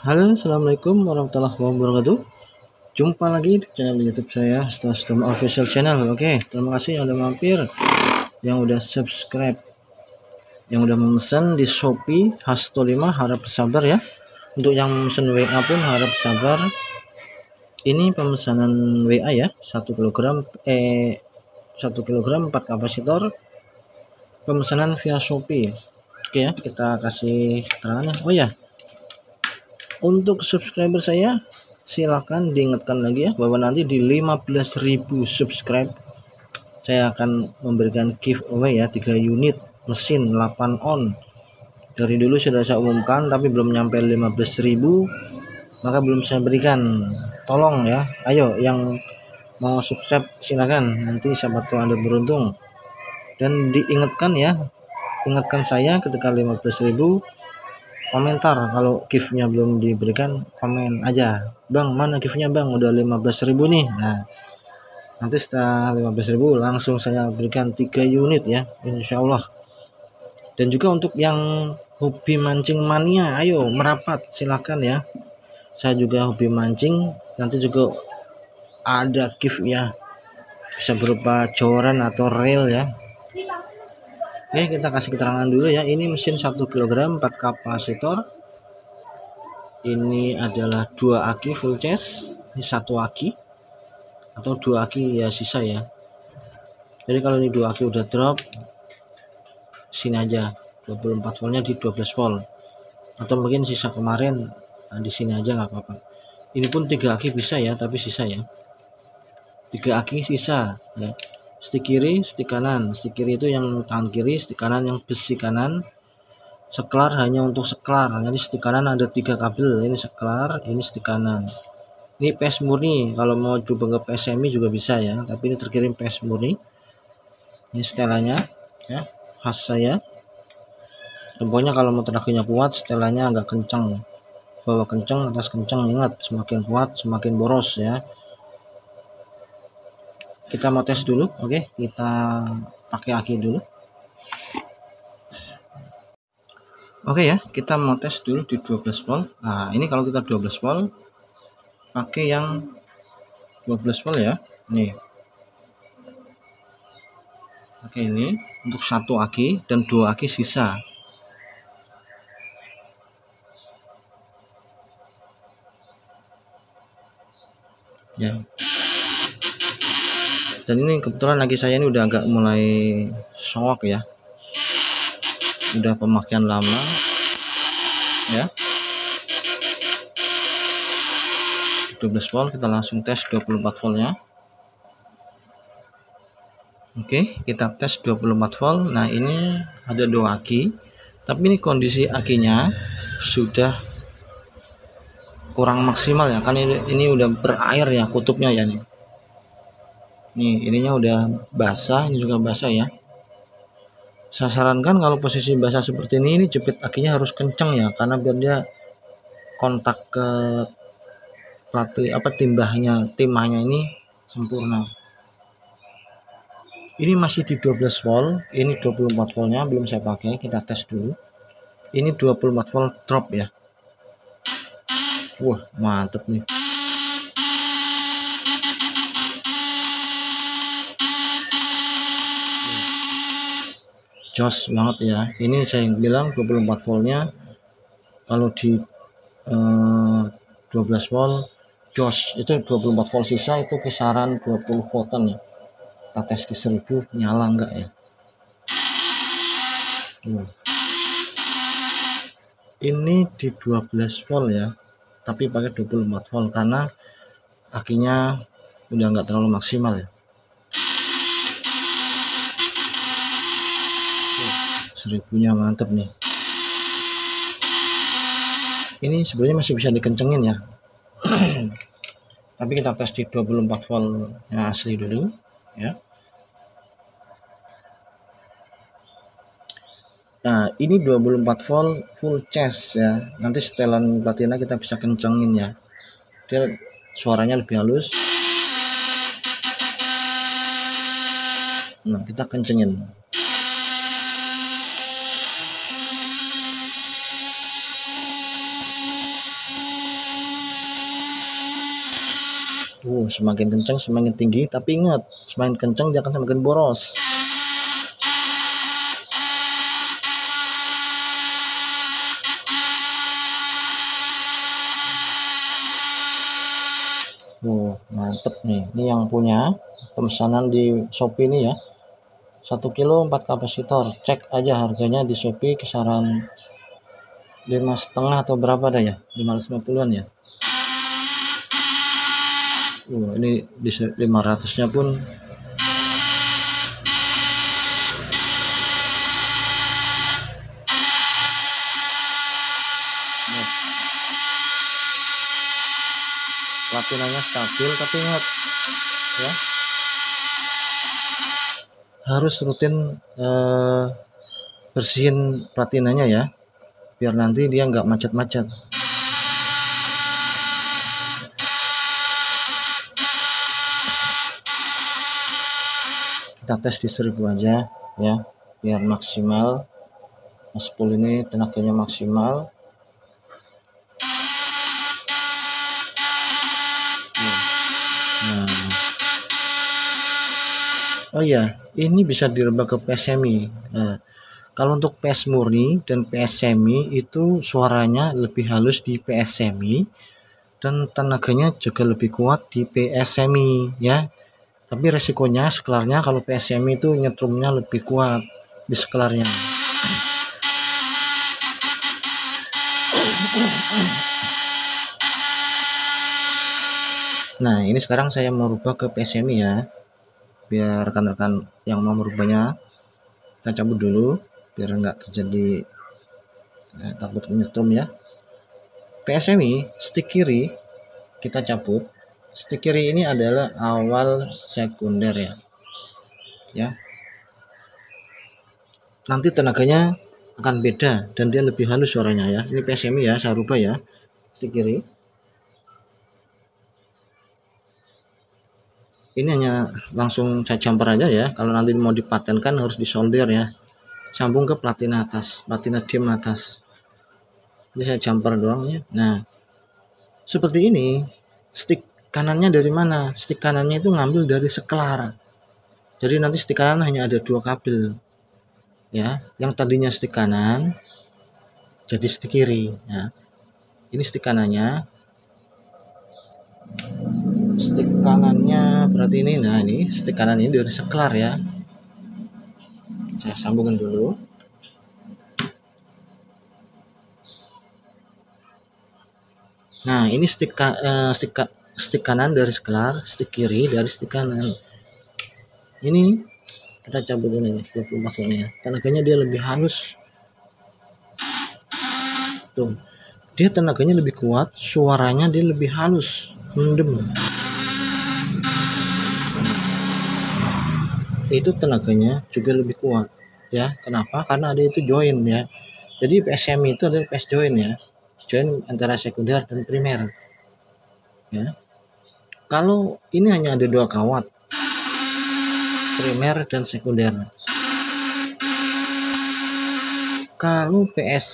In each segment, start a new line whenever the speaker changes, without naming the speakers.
Halo, assalamualaikum warahmatullahi wabarakatuh. Jumpa lagi di channel YouTube saya, Stastom Official Channel. Oke, terima kasih yang udah mampir, yang udah subscribe, yang udah memesan di Shopee Hasto 5. Harap sabar ya. Untuk yang memesan WA pun harap sabar. Ini pemesanan WA ya, 1 kilogram 4 kapasitor. Pemesanan via Shopee. Oke ya, kita kasih keterangannya. Oh ya, untuk subscriber saya silakan diingatkan lagi ya, bahwa nanti di 15.000 subscribe saya akan memberikan giveaway ya, 3 unit mesin 8 on. Dari dulu sudah saya umumkan tapi belum nyampe 15.000, maka belum saya berikan. Tolong ya, ayo yang mau subscribe silakan, nanti siapa tahu Anda beruntung. Dan diingatkan ya, ingatkan saya ketika 15.000 komentar. Kalau gift-nya belum diberikan, komen aja, bang mana gift-nya bang, udah 15.000 nih. Nah, nanti setelah 15.000 langsung saya berikan 3 unit ya, insya Allah. Dan juga untuk yang hobi mancing mania, ayo merapat silakan ya, saya juga hobi mancing. Nanti juga ada gift ya, bisa berupa joran atau reel ya. Oke, kita kasih keterangan dulu ya. Ini mesin 1 kg 4 kapasitor. Ini adalah 2 aki full chest, ini 1 aki atau 2 aki ya sisa ya. Jadi kalau ini 2 aki udah drop, sini aja 24 voltnya di 12 volt, atau mungkin sisa kemarin, nah di sini aja nggak apa-apa. Ini pun 3 aki bisa ya, tapi sisa ya, 3 aki sisa ya. Stik kiri, stik kanan. Stik kiri itu yang tangan kiri, stik kanan yang besi kanan. Seklar hanya untuk seklar. Nanti stik kanan ada 3 kabel, ini seklar, ini stik kanan. Ini PS murni, kalau mau coba ke PS semi juga bisa ya, tapi ini terkirim PS murni. Ini setelannya ya, khas saya. Pokoknya kalau mau tenaganya kuat, setelannya agak kencang, bawah kencang, atas kencang. Ingat, semakin kuat semakin boros ya. Kita mau tes dulu. Oke, kita pakai aki dulu. Oke ya, kita mau tes dulu di 12 volt. Nah, ini kalau kita 12 volt pakai yang 12 volt ya. Nih. Oke, ini untuk 1 aki dan 2 aki sisa. Ya. Dan ini kebetulan lagi saya ini udah agak mulai shock ya, udah pemakaian lama ya. 12 volt, kita langsung tes 24 voltnya. Oke, kita tes 24 volt. Nah, ini ada 2 aki, tapi ini kondisi akinya sudah kurang maksimal ya, kan ini udah berair ya kutubnya ya nih. Nih, ininya udah basah, ini juga basah ya. Saya sarankan kalau posisi basah seperti ini jepit akinya harus kencang ya, karena biar dia kontak ke pelatih timahnya ini sempurna. Ini masih di 12 volt, ini 24 voltnya belum saya pakai, kita tes dulu. Ini 24 volt drop ya. Wah, mantep nih. Jos banget ya. Ini saya bilang 24 voltnya kalau di 12 volt jos, itu 24 volt sisa itu kisaran 20 voltan ya. Kita tes di 1000 nyala enggak ya. Ini di 12 volt ya, tapi pakai 24 volt karena akinya udah enggak terlalu maksimal ya. 1000-nya mantep nih. Ini sebenarnya masih bisa dikencengin ya. Tapi kita tes di 24 volt yang asli dulu ya. Nah, ini 24 volt full chest ya. Nanti setelan platina kita bisa kencengin ya, dia suaranya lebih halus. Nah, kita kencengin. Semakin kencang semakin tinggi, tapi ingat, semakin kencang dia akan semakin boros. Mantep nih. Ini yang punya pemesanan di Shopee ini ya. 1 kilo 4 kapasitor. Cek aja harganya di Shopee kisaran 5,5 atau berapa dah ya? 550-an ya. Ini di 500-nya pun platinanya stabil, tapi ingat ya, harus rutin bersihin platinanya ya, biar nanti dia nggak macet-macet. Kita tes di 1000 aja ya, biar maksimal. 10 ini tenaganya maksimal. Oh iya, ini bisa dirubah ke PS semi. Kalau untuk PS murni dan PS semi itu suaranya lebih halus di PS semi dan tenaganya juga lebih kuat di PS semi ya. Tapi resikonya sekelarnya kalau PS semi itu nyetrumnya lebih kuat di sekelarnya. Nah, ini sekarang saya mau rubah ke PS semi ya. Biar rekan-rekan yang mau merubahnya kita cabut dulu biar nggak terjadi takut nyetrum ya. PS semi stick kiri kita cabut. Stick kiri ini adalah awal sekunder ya. Nanti tenaganya akan beda dan dia lebih halus suaranya ya. Ini PS semi ya, saya rubah ya stick kiri. Ini hanya langsung saya jumper aja ya. Kalau nanti mau dipatenkan harus disolder ya, sambung ke platina atas, platina dim atas. Ini saya jumper doang ya. Nah, seperti ini. Stick kanannya dari mana? Stick kanannya itu ngambil dari sekelar. Jadi nanti stick kanan hanya ada 2 kabel ya. Yang tadinya stick kanan jadi stick kiri ya. Ini stick kanannya. Stick kanannya berarti ini. Nah, ini stick kanan ini dari sekelar ya. Saya sambungkan dulu. Nah, ini stick kanan dari sekelar, stick kiri dari stick kanan. Ini kita cabut ini 24 ini ya. Tenaganya dia lebih halus. Tuh. Dia tenaganya lebih kuat, suaranya dia lebih halus, mendem. Itu tenaganya juga lebih kuat ya. Kenapa? Karena ada itu join ya. Jadi PS semi itu adalah PS join ya, join antara sekunder dan primer ya. Kalau ini hanya ada 2 kawat, primer dan sekunder. Kalau PS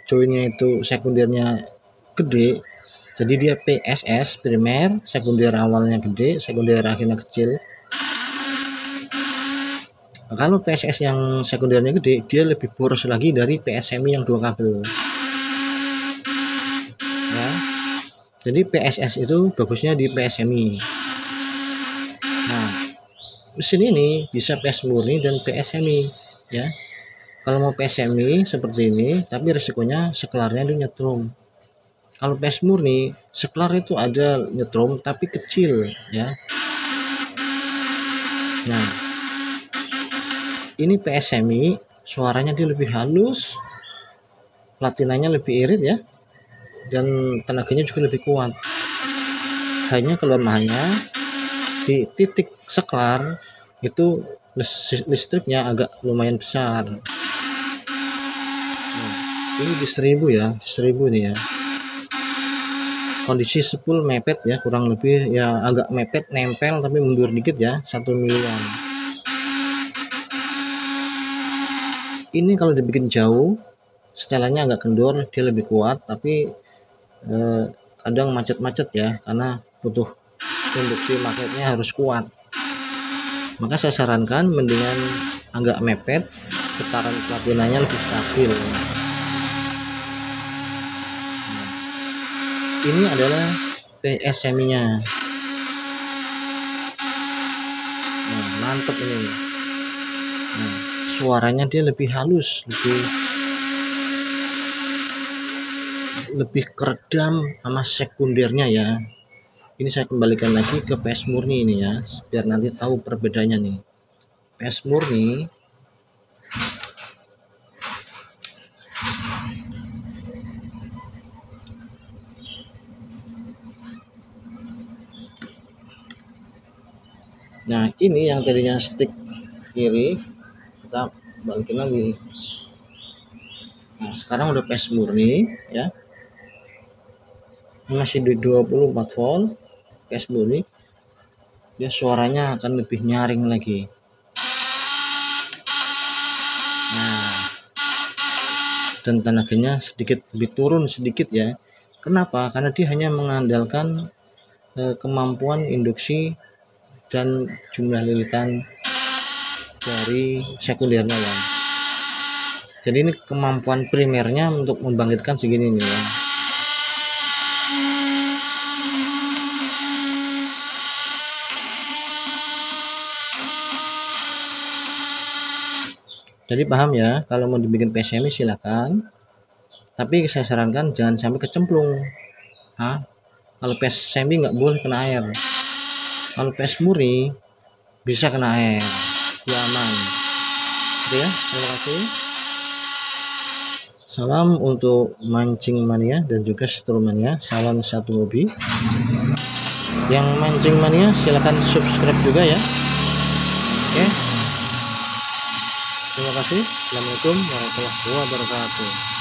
joinnya itu sekundernya gede, jadi dia PSS primer, sekunder awalnya gede, sekunder akhirnya kecil. Kalau PSS yang sekundernya gede, dia lebih boros lagi dari PS semi yang 2 kabel ya. Jadi PSS itu bagusnya di PS semi. Nah, mesin ini bisa PS murni dan PS semi ya. Kalau mau PS semi seperti ini, tapi resikonya sekelarnya itu nyetrum. Kalau PS murni, seklar itu ada nyetrum tapi kecil ya. Nah, ini PS semi, suaranya dia lebih halus, platinanya lebih irit ya, dan tenaganya juga lebih kuat. Hanya kelemahannya di titik seklar itu listriknya agak lumayan besar. Ini di 1000 ya, 1000 nih ya. Kondisi spool mepet ya, kurang lebih ya, agak mepet nempel tapi mundur dikit ya, 1 milian. Ini kalau dibikin jauh setelannya agak kendor, dia lebih kuat, tapi kadang macet-macet ya, karena butuh induksi magnetnya harus kuat, maka saya sarankan mendingan agak mepet, getaran platinanya lebih stabil. Ini adalah PSMI nya. Nah, mantep ini. Nah, suaranya dia lebih halus, lebih keredam sama sekundernya ya. Ini saya kembalikan lagi ke PS murni ini ya, biar nanti tahu perbedaannya nih. PS murni nah, ini yang tadinya stick kiri kita balikin lagi. Nah, sekarang udah PS murni ya, ini masih di 24 volt PS murni, dia suaranya akan lebih nyaring lagi. Nah, dan tenaganya sedikit lebih turun sedikit ya. Kenapa? Karena dia hanya mengandalkan kemampuan induksi dan jumlah lilitan dari sekundernya ya. Jadi ini kemampuan primernya untuk membangkitkan segini nih ya. Jadi paham ya, kalau mau dibikin PSMI silakan, tapi saya sarankan jangan sampai kecemplung. Kalau PSMI nggak boleh kena air. Kalau PS murni bisa kena air, ya aman. Oke ya, terima kasih. Salam untuk mancing mania dan juga setruk mania, salam satu hobi. Yang mancing mania silakan subscribe juga ya. Oke. Terima kasih. Assalamualaikum warahmatullahi wabarakatuh.